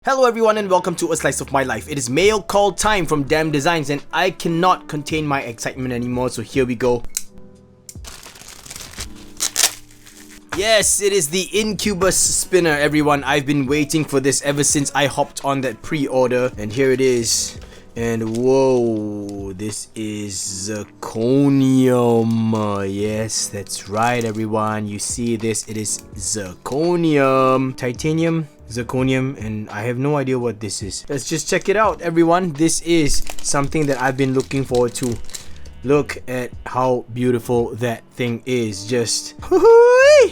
Hello everyone and welcome to A Slice of My Life. It is mail call time from Damn Designs and I cannot contain my excitement anymore, so here we go. Yes, it is the Incubus Spinner, everyone. I've been waiting for this ever since I hopped on that pre-order, and here it is. And whoa, this is zirconium. Yes, that's right everyone. You see this, it is zirconium. Titanium, zirconium, and I have no idea what this is. Let's just check it out everyone. This is something that I've been looking forward to. Look at how beautiful that thing is. Just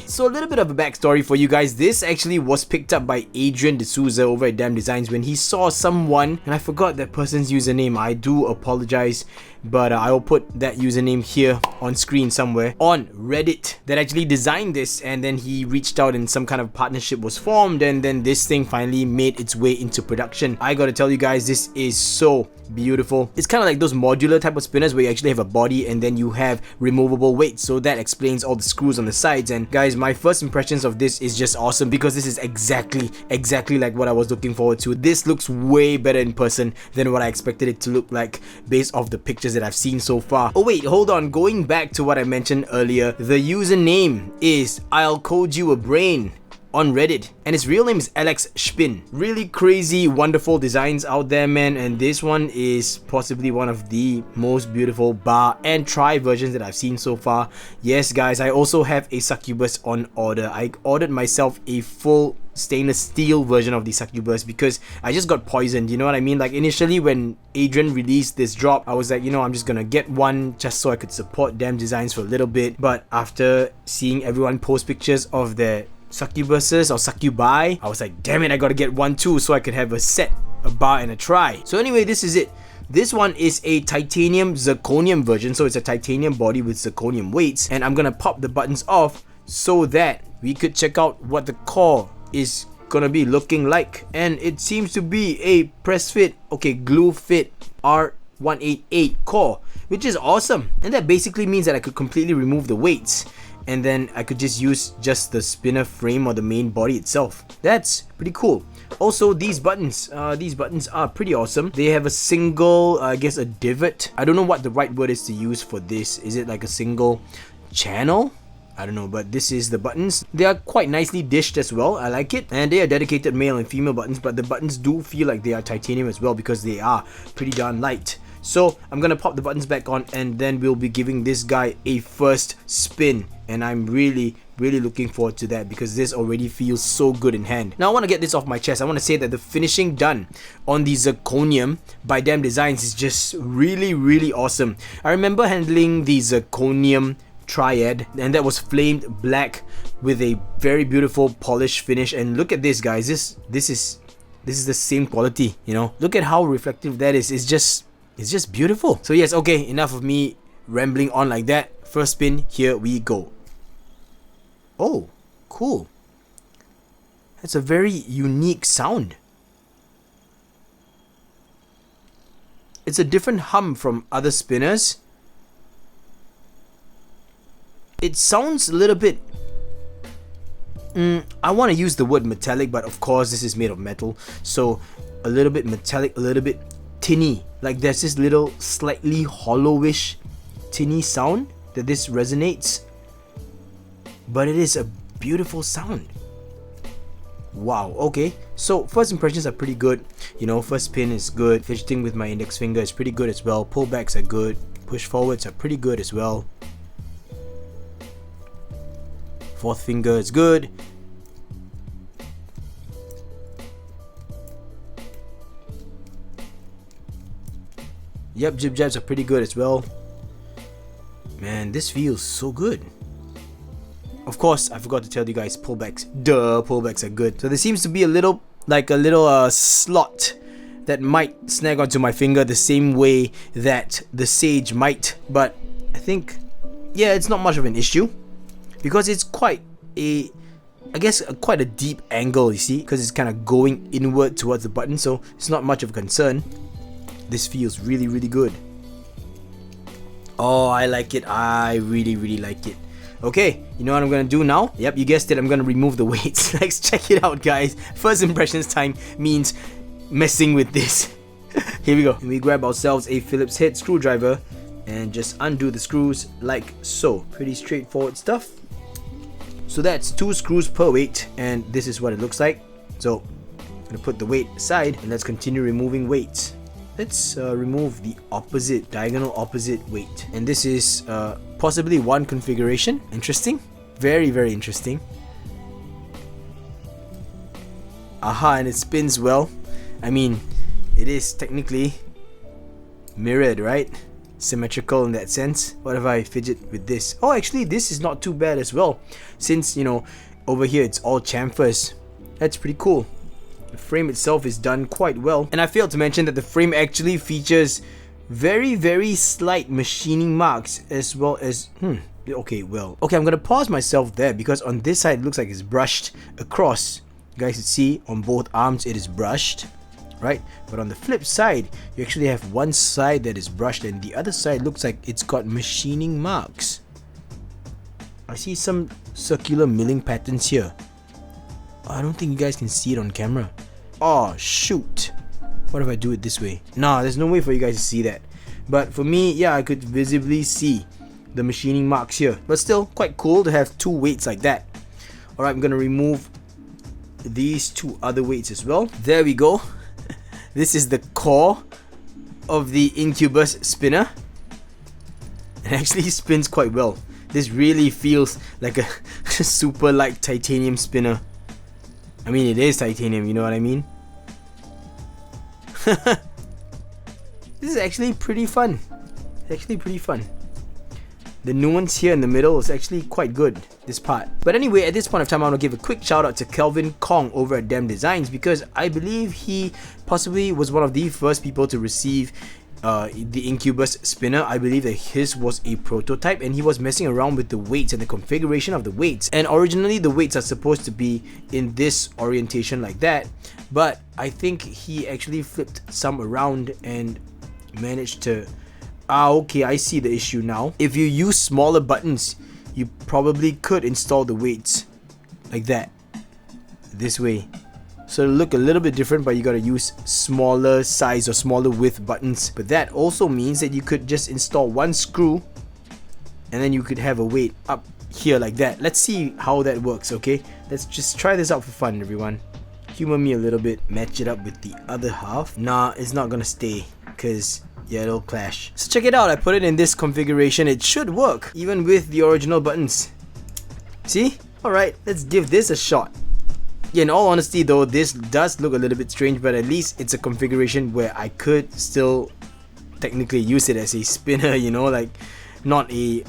so a little bit of a backstory for you guys. This actually was picked up by Adrian D'Souza over at Damn Designs when he saw someone, and I forgot that person's username. I do apologize, but I will put that username here on screen somewhere, on Reddit, that actually designed this, and then he reached out and some kind of partnership was formed, and then this thing finally made its way into production. I gotta tell you guys, this is so beautiful. It's kind of like those modular type of spinners where you actually have a body and then you have removable weights, so that explains all the screws on the sides. And guys, my first impressions of this is just awesome because this is exactly like what I was looking forward to. This looks way better in person than what I expected it to look like based off the pictures that I've seen so far. Oh wait, hold on, going back to what I mentioned earlier, the username is ILLCODEYOUABRAIN on Reddit, and his real name is Alex Spin. Really crazy, wonderful designs out there, man, and this one is possibly one of the most beautiful bar and try versions that I've seen so far. Yes guys, I also have a Succubus on order. I ordered myself a full stainless steel version of the Succubus because I just got poisoned, you know what I mean? Like initially when Adrian released this drop, I was like, you know, I'm just gonna get one just so I could support Damn Designs for a little bit, but after seeing everyone post pictures of their Succubuses or Succubi, I was like, damn it, I gotta get one too so I could have a set, a bar and a try. So anyway, this is it. This one is a titanium zirconium version, so it's a titanium body with zirconium weights, and I'm gonna pop the buttons off so that we could check out what the core is gonna be looking like. And it seems to be a press fit, okay, glue fit R188 core, which is awesome. And that basically means that I could completely remove the weights, and then I could just use just the spinner frame or the main body itself. That's pretty cool. Also, these buttons are pretty awesome. They have a single, I guess a divot. I don't know what the right word is to use for this. Is it like a single channel? I don't know, but this is the buttons. They are quite nicely dished as well. I like it. And they are dedicated male and female buttons, but the buttons do feel like they are titanium as well because they are pretty darn light. So I'm gonna pop the buttons back on and then we'll be giving this guy a first spin. And I'm really looking forward to that because this already feels so good in hand. Now I want to get this off my chest. I want to say that the finishing done on the zirconium by Damn Designs is just really awesome. I remember handling the zirconium triad, and that was flamed black with a very beautiful polished finish. And look at this, guys. This is the same quality, you know. Look at how reflective that is. It's just beautiful. So yes, okay, enough of me rambling on like that. First spin, here we go. Oh, cool. That's a very unique sound. It's a different hum from other spinners. It sounds a little bit... I want to use the word metallic, but of course this is made of metal. So a little bit metallic, a little bit tinny. Like there's this little slightly hollowish tinny sound that this resonates. But it is a beautiful sound. Wow, okay. So first impressions are pretty good. You know, first spin is good. Fidgeting with my index finger is pretty good as well. Pullbacks are good. Push forwards are pretty good as well. Fourth finger is good. Yep, jib jabs are pretty good as well. Man, this feels so good. Of course, I forgot to tell you guys, pullbacks. Duh, pullbacks are good. So there seems to be a little slot that might snag onto my finger the same way that the Sage might. But I think, yeah, it's not much of an issue because it's quite a, I guess, quite a deep angle, you see, because it's kind of going inward towards the button. So it's not much of a concern. This feels really good. Oh, I like it. I really like it. Okay, you know what I'm gonna do now? Yep, you guessed it, I'm gonna remove the weights. Let's check it out, guys. First impressions time means messing with this. Here we go. And we grab ourselves a Phillips head screwdriver and just undo the screws like so. Pretty straightforward stuff. So that's 2 screws per weight, and this is what it looks like. So I'm gonna put the weight aside and let's continue removing weights. Let's remove the opposite, diagonal opposite weight. And this is possibly one configuration. Interesting. Very, very interesting. Aha, and it spins well. I mean, it is technically mirrored, right? Symmetrical in that sense. What if I fidget with this? Oh, actually, this is not too bad as well. Since, you know, over here it's all chamfers. That's pretty cool. The frame itself is done quite well. And I failed to mention that the frame actually features very, very slight machining marks as well as... Okay, I'm gonna pause myself there because on this side it looks like it's brushed across. You guys can see on both arms it is brushed, right? But on the flip side, you actually have one side that is brushed and the other side looks like it's got machining marks. I see some circular milling patterns here. I don't think you guys can see it on camera. Oh shoot. What if I do it this way? Nah, there's no way for you guys to see that. But for me, yeah, I could visibly see the machining marks here. But still, quite cool to have 2 weights like that. Alright, I'm gonna remove these 2 other weights as well. There we go. This is the core of the Incubus spinner. It actually spins quite well. This really feels like a super light titanium spinner. I mean, it is titanium, you know what I mean? This is actually pretty fun. The nuance here in the middle is actually quite good, this part. But anyway, at this point of time, I want to give a quick shout out to Kelvin Kong over at Dem Designs because I believe he possibly was one of the first people to receive the Incubus spinner. I believe that his was a prototype and he was messing around with the weights and the configuration of the weights. And originally the weights are supposed to be in this orientation like that, but I think he actually flipped some around and managed to... okay, I see the issue now. If you use smaller buttons, you probably could install the weights like that, this way. So it'll look a little bit different, but you gotta use smaller size or smaller width buttons. But that also means that you could just install 1 screw and then you could have a weight up here like that. Let's see how that works, okay? Let's just try this out for fun, everyone. Humor me a little bit, match it up with the other half. Nah, it's not gonna stay, cause yeah, it'll clash. So check it out, I put it in this configuration. It should work, even with the original buttons. See? Alright, let's give this a shot. Yeah, in all honesty though, this does look a little bit strange, but at least it's a configuration where I could still technically use it as a spinner, you know, like not a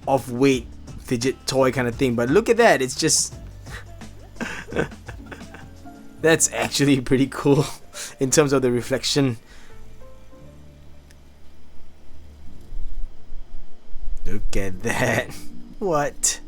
off-weight fidget toy kind of thing. But look at that, it's just... That's actually pretty cool in terms of the reflection. Look at that. What?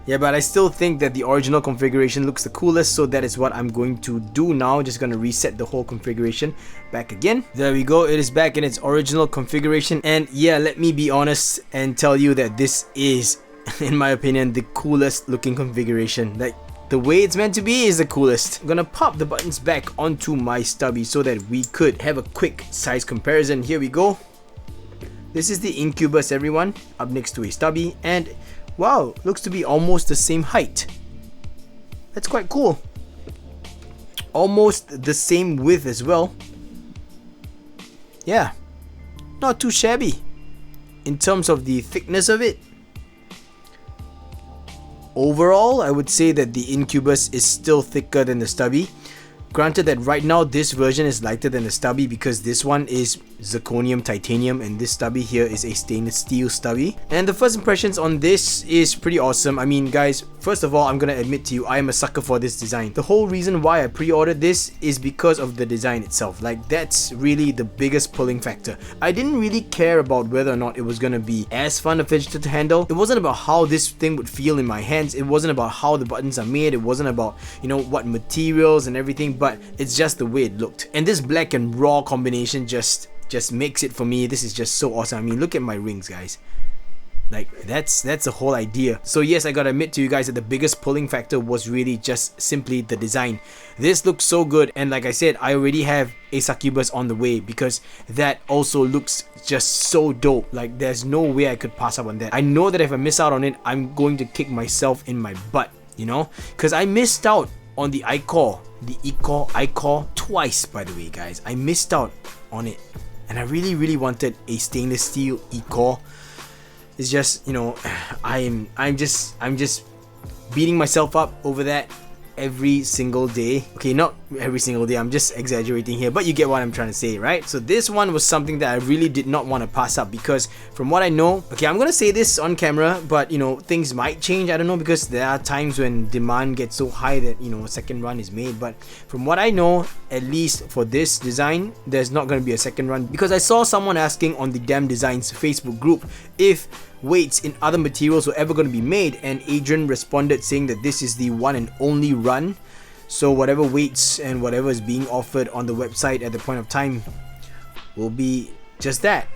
Yeah, but I still think that the original configuration looks the coolest, so that is what I'm going to do now. Just gonna reset the whole configuration back again. There we go, it is back in its original configuration. And yeah, let me be honest and tell you that this is, in my opinion, the coolest looking configuration. Like, the way it's meant to be is the coolest. I'm gonna pop the buttons back onto my stubby so that we could have a quick size comparison. Here we go. This is the Incubus, everyone, up next to a stubby, and wow, looks to be almost the same height. That's quite cool. Almost the same width as well. Yeah, not too shabby in terms of the thickness of it. Overall, I would say that the Incubus is still thicker than the stubby. Granted that right now this version is lighter than the stubby because this one is zirconium titanium, and this stubby here is a stainless steel stubby. And the first impressions on this is pretty awesome. I mean, guys, first of all, I'm gonna admit to you, I am a sucker for this design. The whole reason why I pre-ordered this is because of the design itself. Like, that's really the biggest pulling factor. I didn't really care about whether or not it was gonna be as fun a fidget to handle. It wasn't about how this thing would feel in my hands. It wasn't about how the buttons are made. It wasn't about, you know, what materials and everything, but it's just the way it looked. And this black and raw combination just makes it for me. This is just so awesome. I mean, look at my rings, guys. Like, that's the whole idea. So yes, I gotta admit to you guys that the biggest pulling factor was really just simply the design. This looks so good, and like I said, I already have a succubus on the way because that also looks just so dope. Like, there's no way I could pass up on that. I know that if I miss out on it, I'm going to kick myself in my butt, you know, because I missed out on the iCore, iCore twice, by the way, guys. I missed out on it, and I really wanted a stainless steel iCore. It's just, you know, I'm just beating myself up over that every single day. Okay, not every single day, I'm just exaggerating here, but you get what I'm trying to say, right? So this one was something that I really did not want to pass up because from what I know, okay, I'm gonna say this on camera, but you know, things might change, I don't know, because there are times when demand gets so high that, you know, a second run is made. But from what I know, at least for this design, there's not gonna be a second run, because I saw someone asking on the Damn Designs Facebook group if weights in other materials were ever going to be made, and Adrian responded saying that this is the one and only run. So whatever weights and whatever is being offered on the website at the point of time will be just that,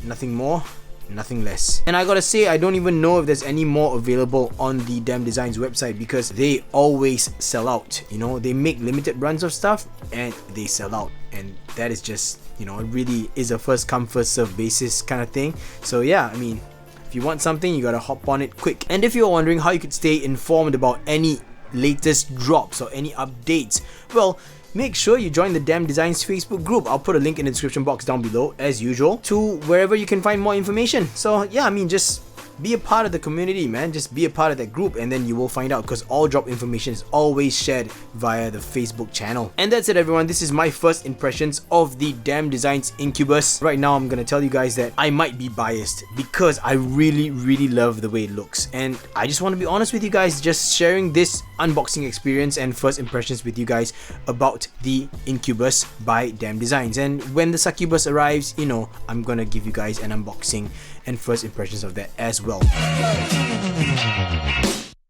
nothing more, nothing less. And I gotta say, I don't even know if there's any more available on the Damn Designs website, because they always sell out. You know, they make limited runs of stuff and they sell out, and that is just, you know, it really is a first come first serve basis kind of thing. So yeah, I mean, if you want something, you gotta hop on it quick. And if you're wondering how you could stay informed about any latest drops or any updates, well, make sure you join the Damn Designs Facebook group. I'll put a link in the description box down below, as usual, to wherever you can find more information. So yeah, I mean, just be a part of the community, man. Just be a part of that group, and then you will find out, because all drop information is always shared via the Facebook channel. And that's it, everyone. This is my first impressions of the Damn Designs Incubus. Right now, I'm gonna tell you guys that I might be biased because I really love the way it looks, and I just want to be honest with you guys, just sharing this unboxing experience and first impressions with you guys about the Incubus by Damn Designs. And when the succubus arrives, you know, I'm gonna give you guys an unboxing and first impressions of that as well.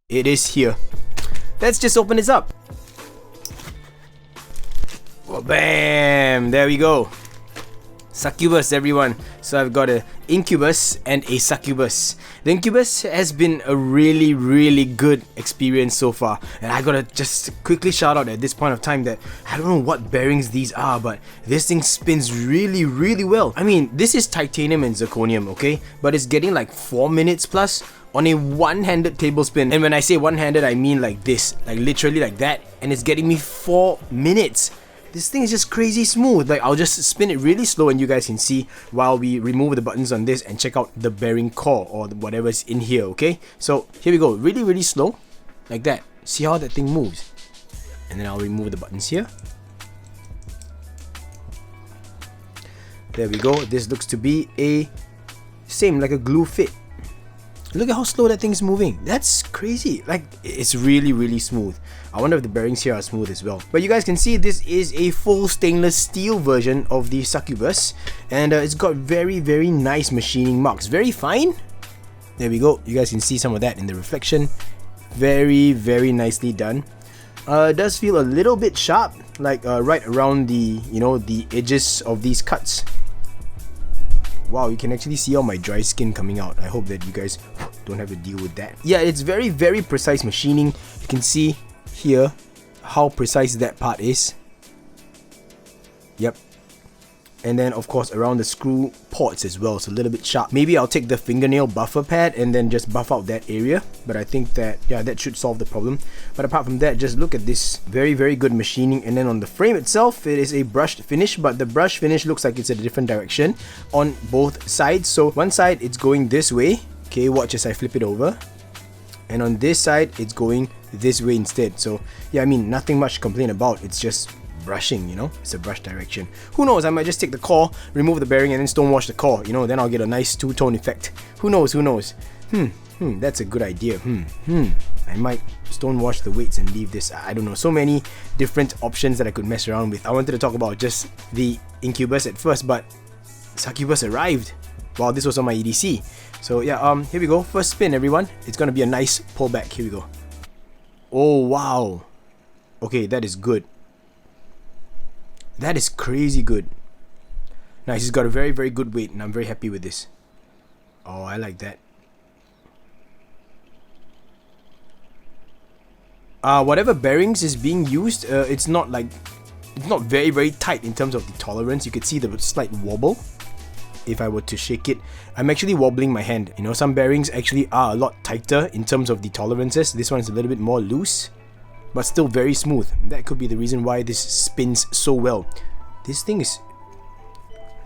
It is here. Let's just open this up. Well, bam! There we go. Succubus, everyone. So I've got a Incubus and a Succubus. The Incubus has been a really good experience so far, and I gotta just quickly shout out at this point of time that I don't know what bearings these are, but this thing spins really well. I mean, this is titanium and zirconium, okay, but it's getting like 4 minutes plus on a one-handed table spin. And when I say one-handed, I mean like this, like literally like that, and it's getting me 4 minutes. This thing is just crazy smooth. Like, I'll just spin it really slow and you guys can see while we remove the buttons on this and check out the bearing core or whatever's in here, okay? So here we go, really slow, like that. See how that thing moves? And then I'll remove the buttons here. There we go. This looks to be a same like a glue fit. Look at how slow that thing's moving. That's crazy. Like, it's really smooth. I wonder if the bearings here are smooth as well. But you guys can see this is a full stainless steel version of the Succubus, and it's got very nice machining marks. Very fine. There we go. You guys can see some of that in the reflection. Very nicely done. It does feel a little bit sharp, like right around the, you know, the edges of these cuts. Wow, you can actually see all my dry skin coming out. I hope that you guys don't have to deal with that. Yeah, it's very precise machining. You can see here how precise that part is. Yep. And then of course around the screw ports as well, it's a little bit sharp. Maybe I'll take the fingernail buffer pad and then just buff out that area, but I think that, yeah, that should solve the problem. But apart from that, just look at this very good machining. And then on the frame itself, it is a brushed finish, but the brush finish looks like it's a different direction on both sides. So one side it's going this way, okay, watch as I flip it over, and on this side it's going this way instead. So yeah, I mean, nothing much to complain about. It's just brushing, you know, it's a brush direction. Who knows, I might just take the core, remove the bearing and then stonewash the core, you know, then I'll get a nice two-tone effect. Who knows, who knows. That's a good idea. I might stonewash the weights and leave this. I don't know, so many different options that I could mess around with. I wanted to talk about just the Incubus at first, but Succubus arrived while this was on my EDC. So yeah, here we go. First spin, everyone. It's gonna be a nice pullback. Here we go. Oh wow. Okay, that is good. That is crazy good. Nice, he's got a very, very good weight, and I'm very happy with this. Oh, I like that. Whatever bearings is being used, it's not very, very tight in terms of the tolerance. You could see the slight wobble. If I were to shake it, I'm actually wobbling my hand. You know, some bearings actually are a lot tighter in terms of the tolerances. This one is a little bit more loose, but still very smooth. That could be the reason why this spins so well. This thing is,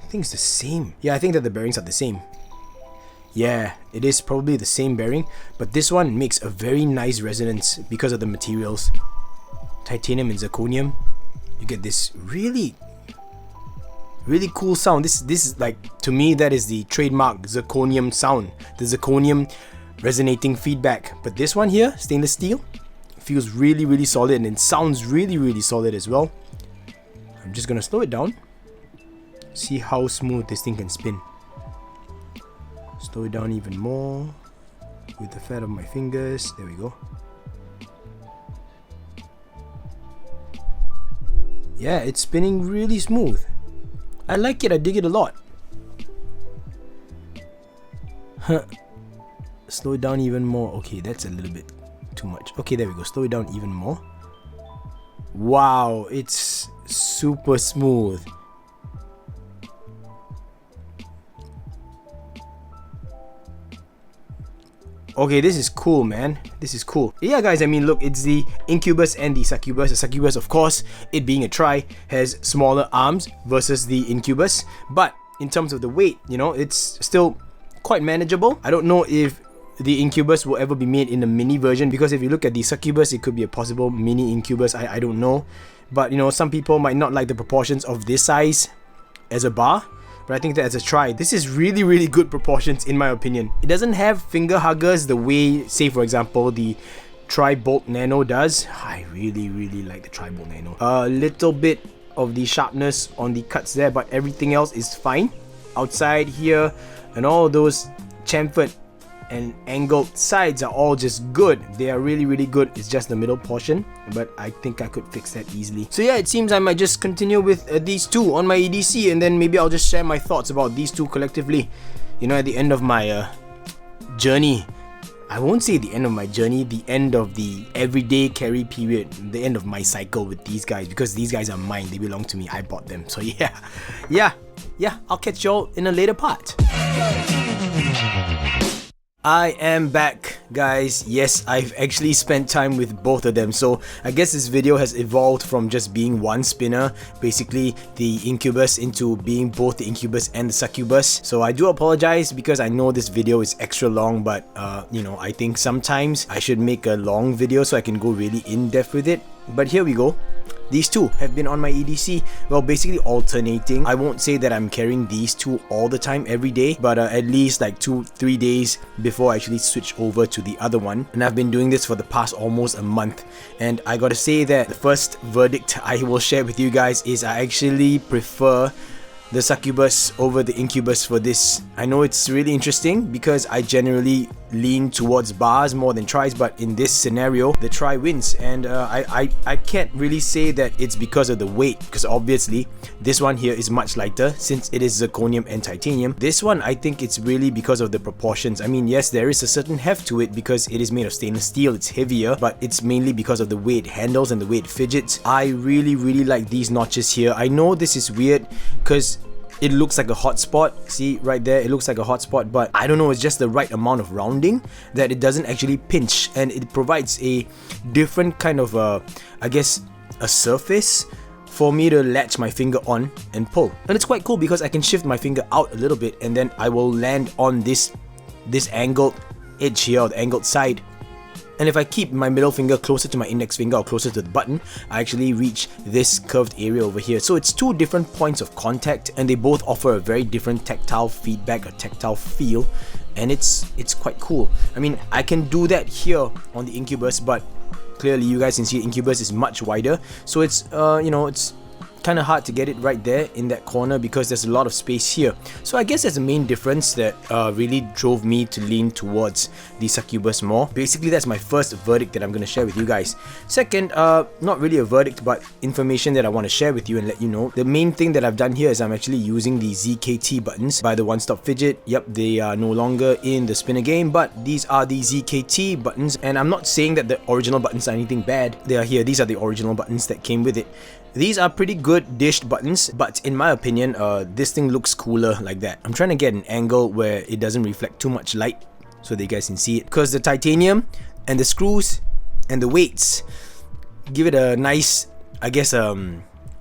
I think it's the same. Yeah, I think that the bearings are the same. Yeah, it is probably the same bearing, but this one makes a very nice resonance because of the materials. Titanium and zirconium. You get this really cool sound. This is like, to me, that is the trademark zirconium sound. The zirconium resonating feedback. But this one here, stainless steel, feels really, really solid, and it sounds really, really solid as well. I'm just gonna slow it down. See how smooth this thing can spin. Slow it down even more with the fat of my fingers. There we go. Yeah, it's spinning really smooth. I like it, I dig it a lot. Slow it down even more. Okay, that's a little bit too much. Okay, there we go. Slow it down even more. Wow, it's super smooth. Okay, this is cool, man. This is cool. Yeah, guys, I mean, look, it's the Incubus and the Succubus. The Succubus, of course, it being a tri, has smaller arms versus the Incubus. But in terms of the weight, you know, it's still quite manageable. I don't know if the Incubus will ever be made in a mini version, because if you look at the Succubus, it could be a possible mini Incubus. I don't know. But, you know, some people might not like the proportions of this size as a bar. But I think that as a try, this is really, really good proportions in my opinion. It doesn't have finger huggers the way, say for example, the Tri-Bolt Nano does. I really, really like the Tri-Bolt Nano. A little bit of the sharpness on the cuts there, but everything else is fine. Outside here, and all those chamfered and angled sides are all just good. They are really, really good. It's just the middle portion, but I think I could fix that easily. So yeah, it seems I might just continue with these two on my EDC, and then maybe I'll just share my thoughts about these two collectively, you know, at the end of my journey. I won't say the end of my journey, the end of the everyday carry period, the end of my cycle with these guys, because these guys are mine, they belong to me, I bought them. So yeah, I'll catch y'all in a later part. I am back, guys. Yes, I've actually spent time with both of them, so I guess this video has evolved from just being one spinner, basically the Incubus, into being both the Incubus and the Succubus. So I do apologize because I know this video is extra long, but you know, I think sometimes I should make a long video so I can go really in depth with it. But here we go. These two have been on my EDC, well, basically alternating. I won't say that I'm carrying these two all the time every day, but at least like 2-3 days before I actually switch over to the other one. And I've been doing this for the past almost a month, and I gotta say that the first verdict I will share with you guys is I actually prefer the Succubus over the Incubus for this. I know it's really interesting because I generally lean towards bars more than tries, but in this scenario the try wins, and I can't really say that it's because of the weight, because obviously this one here is much lighter since it is zirconium and titanium. This one, I think it's really because of the proportions. I mean, yes, there is a certain heft to it because it is made of stainless steel, it's heavier, but it's mainly because of the way it handles and the way it fidgets. I really, really like these notches here. I know this is weird because it looks like a hotspot. See right there, it looks like a hotspot, but I don't know, it's just the right amount of rounding that it doesn't actually pinch, and it provides a different kind of I guess a surface for me to latch my finger on and pull. And it's quite cool because I can shift my finger out a little bit and then I will land on this angled edge here, or the angled side, And if I keep my middle finger closer to my index finger or closer to the button, I actually reach this curved area over here. So it's two different points of contact, and they both offer a very different tactile feedback or tactile feel, and it's quite cool. I mean, I can do that here on the Incubus, but clearly you guys can see Incubus is much wider, so it's you know, it's kind of hard to get it right there in that corner because there's a lot of space here. So I guess that's the main difference that really drove me to lean towards the Succubus more. Basically, that's my first verdict that I'm going to share with you guys. Second, not really a verdict, but information that I want to share with you and let you know. The main thing that I've done here is I'm actually using the ZKT buttons by the One Stop Fidget. Yep, they are no longer in the spinner game, but these are the ZKT buttons, and I'm not saying that the original buttons are anything bad. They are here. These are the original buttons that came with it. These are pretty good dished buttons, but in my opinion, this thing looks cooler like that. I'm trying to get an angle where it doesn't reflect too much light so that you guys can see it, because the titanium and the screws and the weights give it a nice, I guess,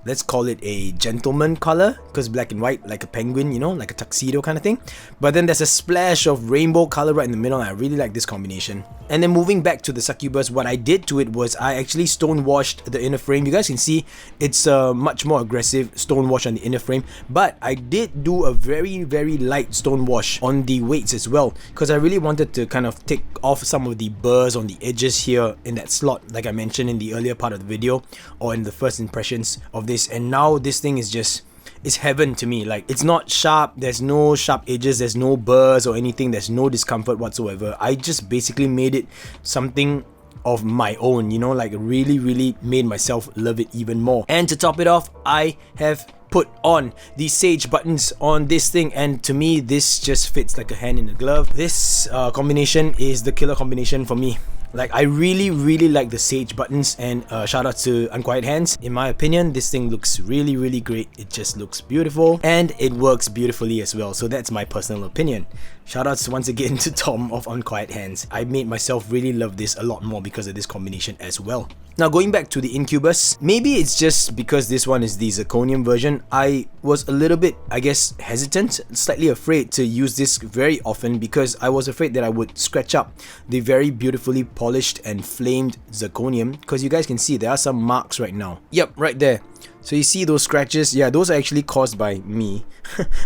let's call it a gentleman color, because black and white, like a penguin, you know, like a tuxedo kind of thing. But then there's a splash of rainbow color right in the middle, and I really like this combination. And then moving back to the Succubus, what I did to it was I actually stone washed the inner frame. You guys can see it's a much more aggressive stone wash on the inner frame, but I did do a very light stone wash on the weights as well, because I really wanted to kind of take off some of the burrs on the edges here in that slot, like I mentioned in the earlier part of the video or in the first impressions of this. And now this thing is just, it's heaven to me. Like, it's not sharp, there's no sharp edges, there's no burrs or anything, there's no discomfort whatsoever. I just basically made it something of my own, you know, like really made myself love it even more. And to top it off, I have put on the Sage buttons on this thing, and to me this just fits like a hand in a glove. This combination is the killer combination for me. Like, I really like the Sage buttons, and shout out to Unquiet Hands. In my opinion, this thing looks really great. It just looks beautiful, and it works beautifully as well. So that's my personal opinion. Shout outs once again to Tom of Unquiet Hands. I made myself really love this a lot more because of this combination as well. Now, going back to the Incubus, maybe it's just because this one is the zirconium version, I was a little bit, I guess, hesitant, slightly afraid to use this very often, because I was afraid that I would scratch up the very beautifully polished and flamed zirconium, because you guys can see there are some marks right now. Yep, right there. So you see those scratches? Yeah, those are actually caused by me.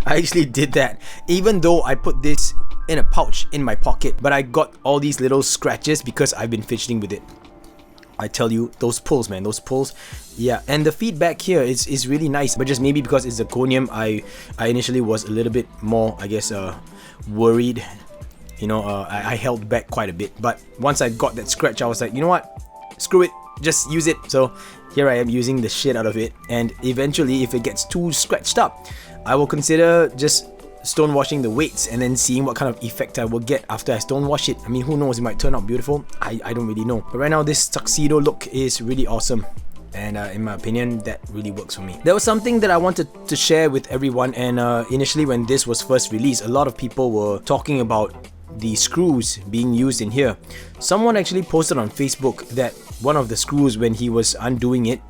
I actually did that, even though I put this in a pouch in my pocket, but I got all these little scratches because I've been fidgeting with it. I tell you, those pulls, man, those pulls. Yeah, and the feedback here is really nice, but just maybe because it's zirconium, I initially was a little bit more, I guess, worried. You know, I held back quite a bit, but once I got that scratch, I was like, you know what, screw it, just use it. So here I am using the shit out of it, and eventually, if it gets too scratched up, I will consider just stone washing the weights and then seeing what kind of effect I will get after I stone wash it. I mean, who knows, it might turn out beautiful. I don't really know, but right now this tuxedo look is really awesome, and in my opinion, that really works for me. There was something that I wanted to share with everyone, and initially when this was first released, a lot of people were talking about the screws being used in here. Someone actually posted on Facebook that one of the screws, when he was undoing it,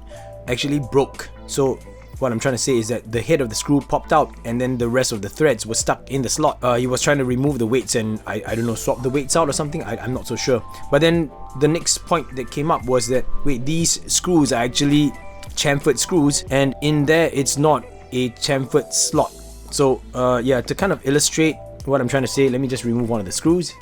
actually broke. So what I'm trying to say is that the head of the screw popped out, and then the rest of the threads were stuck in the slot. He was trying to remove the weights and I don't know, swap the weights out or something. I'm not so sure. But then the next point that came up was that, wait, these screws are actually chamfered screws, and in there it's not a chamfered slot. So yeah, to kind of illustrate what I'm trying to say, let me just remove one of the screws.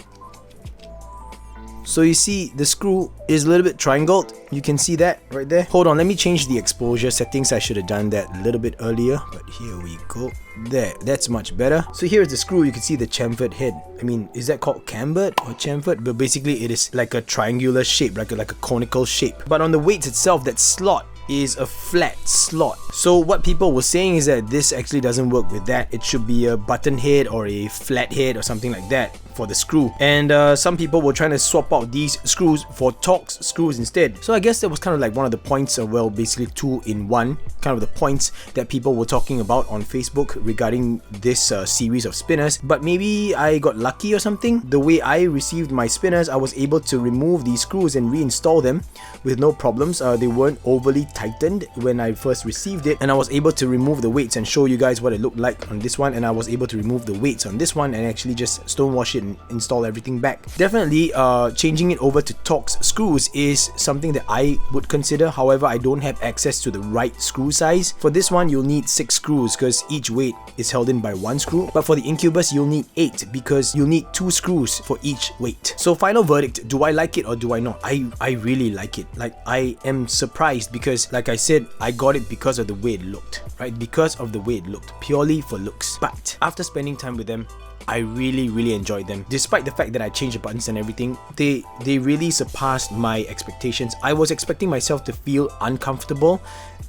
So you see the screw is a little bit triangled. You can see that right there. Hold on, let me change the exposure settings. I should have done that a little bit earlier, but here we go. There, that's much better. So here's the screw. You can see the chamfered head. I mean, is that called cambered or chamfered? But basically it is like a triangular shape, like a conical shape. But on the weights itself, that slot is a flat slot. So what people were saying is that this actually doesn't work with that. It should be a button head or a flat head or something like that for the screw. And some people were trying to swap out these screws for Torx screws instead. So I guess that was kind of like one of the points, well, basically two in one, kind of the points that people were talking about on Facebook regarding this series of spinners. But maybe I got lucky or something. The way I received my spinners, I was able to remove these screws and reinstall them with no problems. They weren't overly tightened when I first received it, and I was able to remove the weights and show you guys what it looked like on this one, and I was able to remove the weights on this one and actually just stone wash it and install everything back. Definitely changing it over to Torx screws is something that I would consider. However, I don't have access to the right screw size. For this one, you'll need 6 screws because each weight is held in by 1 screw. But for the Incubus, you'll need 8 because you'll need 2 screws for each weight. So final verdict, do I like it or do I not? I really like it. Like, I am surprised because, like I said, I got it because of the way it looked, right? Because of the way it looked, purely for looks. But after spending time with them, I really enjoyed them. Despite the fact that I changed the buttons and everything, they really surpassed my expectations. I was expecting myself to feel uncomfortable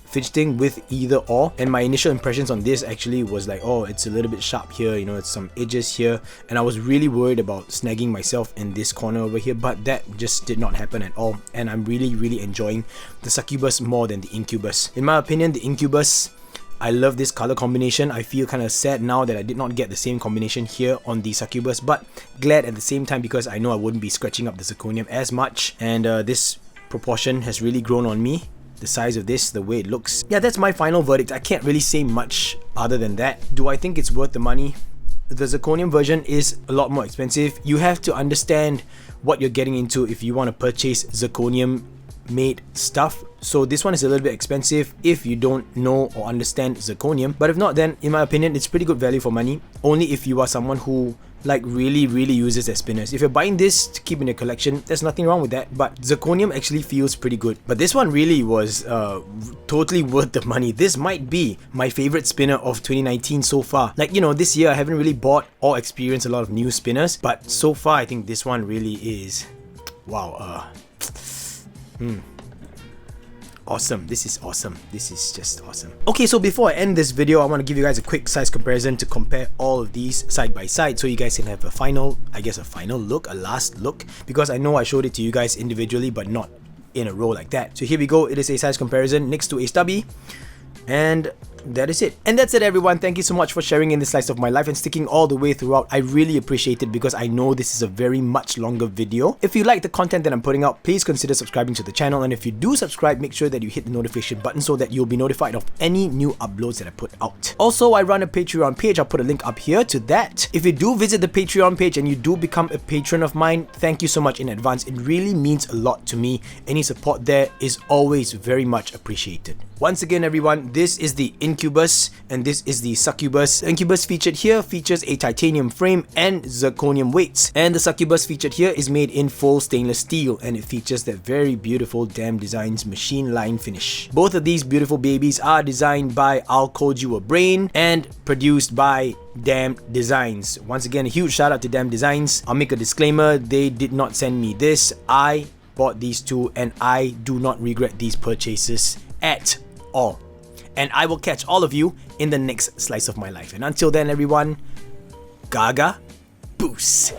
fidgeting with either or, and my initial impressions on this actually was like, oh, it's a little bit sharp here, you know, it's some edges here, and I was really worried about snagging myself in this corner over here, but that just did not happen at all, and I'm really enjoying the Succubus more than the Incubus. In my opinion, the Incubus, I love this color combination. I feel kind of sad now that I did not get the same combination here on the Succubus, but glad at the same time because I know I wouldn't be scratching up the zirconium as much, and this proportion has really grown on me. The size of this, the way it looks. Yeah, that's my final verdict. I can't really say much other than that. Do I think it's worth the money? The zirconium version is a lot more expensive. You have to understand what you're getting into if you want to purchase zirconium made stuff. So this one is a little bit expensive if you don't know or understand zirconium, but if not, then in my opinion it's pretty good value for money, only if you are someone who like really uses their spinners. If you're buying this to keep in your collection, there's nothing wrong with that, but zirconium actually feels pretty good. But this one really was totally worth the money. This might be my favorite spinner of 2019 so far. Like, you know, this year I haven't really bought or experienced a lot of new spinners, but so far I think this one really is, wow, awesome. This is awesome. This is just awesome. Okay, so before I end this video, I want to give you guys a quick size comparison to compare all of these side by side so you guys can have a final, I guess a final look, a last look, because I know I showed it to you guys individually but not in a row like that. So here we go. It is a size comparison next to a stubby, and that is it. And that's it, everyone. Thank you so much for sharing in this slice of my life and sticking all the way throughout. I really appreciate it because I know this is a very much longer video. If you like the content that I'm putting out, please consider subscribing to the channel, and if you do subscribe, make sure that you hit the notification button so that you'll be notified of any new uploads that I put out. Also, I run a Patreon page. I'll put a link up here to that. If you do visit the Patreon page and you do become a patron of mine, thank you so much in advance. It really means a lot to me. Any support there is always very much appreciated. Once again, everyone, this is the Incubus and this is the Succubus. Incubus featured here features a titanium frame and zirconium weights, and the Succubus featured here is made in full stainless steel, and it features that very beautiful Damn Designs machine line finish. Both of these beautiful babies are designed by ILLCODEYOUABRAIN and produced by Damn Designs. Once again, a huge shout out to Damn Designs. I'll make a disclaimer, they did not send me this. I bought these two and I do not regret these purchases at all. And I will catch all of you in the next slice of my life. And until then, everyone, Gaga Boost.